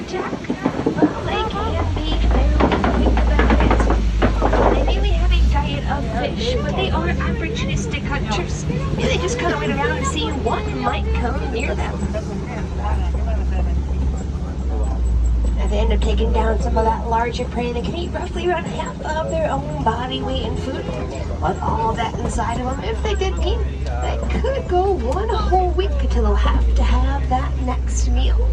attack, well, they can be fairly quick about it. They mainly have a diet of fish, but they are opportunistic hunters. And they just kind of wait around to see what might come near them. If they end up taking down some of that larger prey, they can eat roughly around half of their own body weight in food. With all that inside of them, if they did eat, that could go one whole week until they'll have to have that next meal.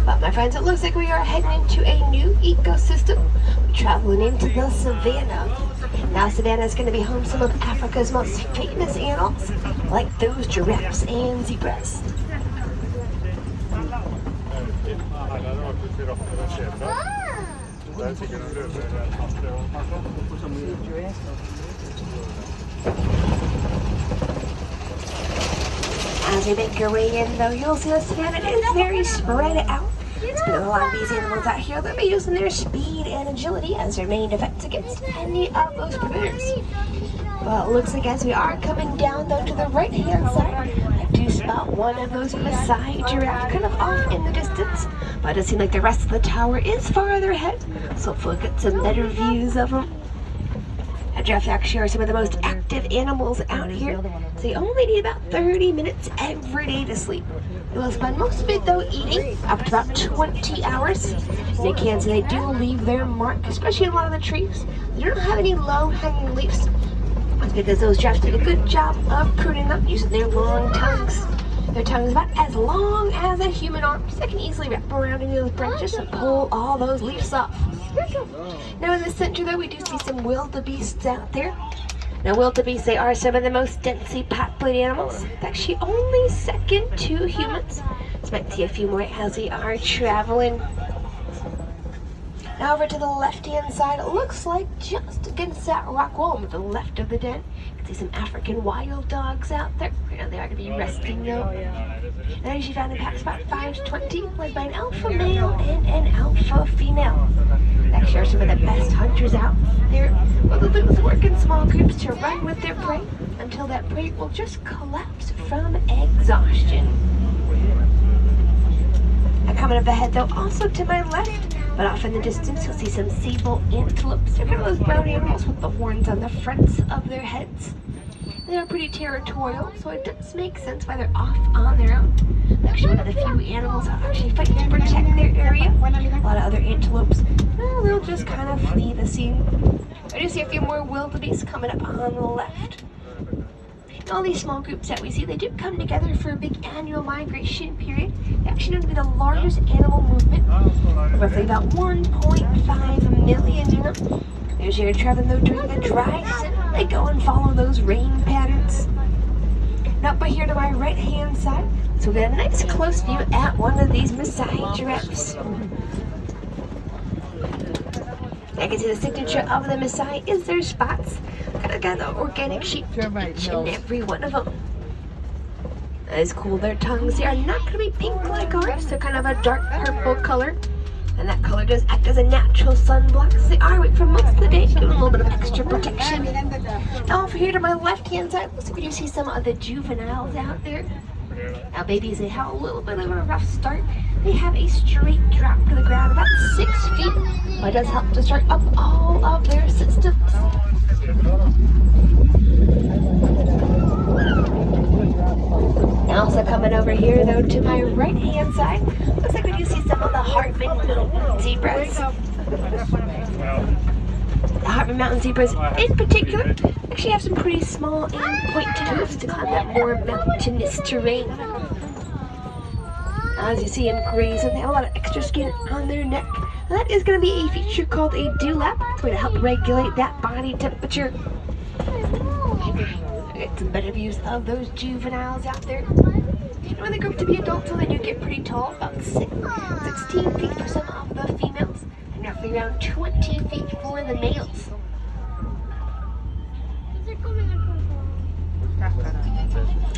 But my friends, it looks like we are heading into a new ecosystem. We're traveling into the savannah. Now savannah is going to be home to some of Africa's most famous animals, like those giraffes and zebras. As we make your way in, though, you'll see the savannah is very spread out. It's been a lot of these animals out here that be using their speed and agility as their main defense against any of those predators. Well, it looks like as we are coming down, though, to the right-hand side, I do spot one of those Maasai giraffes kind of off in the distance. But it does seem like the rest of the tower is farther ahead, so hopefully we'll get some better views of them. Giraffes actually are some of the most active animals out here, so you only need about 30 minutes every day to sleep. They will spend most of it, though, eating, up to about 20 hours. And you can see they do leave their mark, especially in a lot of the trees. They don't have any low-hanging leaves. That's because those giraffes did a good job of pruning them using their long tongues. Their tongue is about as long as a human arm, so they can easily wrap around any of those branches and pull all those leaves off. Now in the center, though, we do see some wildebeests out there. Now wildebeests, they are some of the most densely populated animals. It's actually only second to humans. So might see a few more as we are traveling. Now over to the left-hand side, it looks like just against that rock wall to the left of the den. You can see some African wild dogs out there. Right now they are going to be resting though. They're usually found in packs about 5 to 20, led by an alpha male and an alpha female. They actually are some of the best hunters out there. Well, they'll do is work in small groups to run with their prey until that prey will just collapse from exhaustion. Now coming up ahead though, also to my left, but off in the distance, you'll see some sable antelopes. They're kind of those brown animals with the horns on the fronts of their heads. They're pretty territorial, so it does make sense why they're off on their own. They're actually one of the few animals that actually fight to protect their area. A lot of other antelopes, well, they'll just kind of flee the scene. I do see a few more wildebeest coming up on the left. And all these small groups that we see, they do come together for a big annual migration period. They actually known to be the largest animal movement, roughly about 1.5 million in them. They usually are traveling though during the dry season. They go and follow those rain patterns. Now up here to my right-hand side, so we got a nice close view at one of these Maasai giraffes. I can see the signature of the Maasai is their spots. Kind of got the organic shape to each and every one of them. That is cool. Their tongues, they are not going to be pink like ours. They're kind of a dark purple color. And that color does act as a natural sunblock. So they are awake for most of the day, giving a little bit of extra protection. Now over here to my left-hand side, looks like we do see some of the juveniles out there. Now babies, they have a little bit of a rough start. They have a straight drop to the ground, about 6 feet. But it does help to start up all of their systems. Now also coming over here though to my right hand side, looks like we do see some of the Hartman Mountain zebras. The Hartman Mountain zebras in particular actually have some pretty small and pointed hooves to climb that more mountainous terrain. As you see them grazing, they have a lot of extra skin on their neck. And that is going to be a feature called a dewlap. It's going to help regulate that body temperature. Get some better views of those juveniles out there. And when they grow up to be adults, they do get pretty tall, about 16 feet for some of the females, and roughly around 20 feet for the males.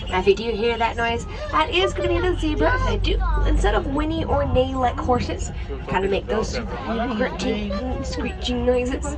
Now if you do hear that noise, that is going to be the zebra. They do, instead of whinny or neigh like horses, kind of make those super grunting and screeching noises.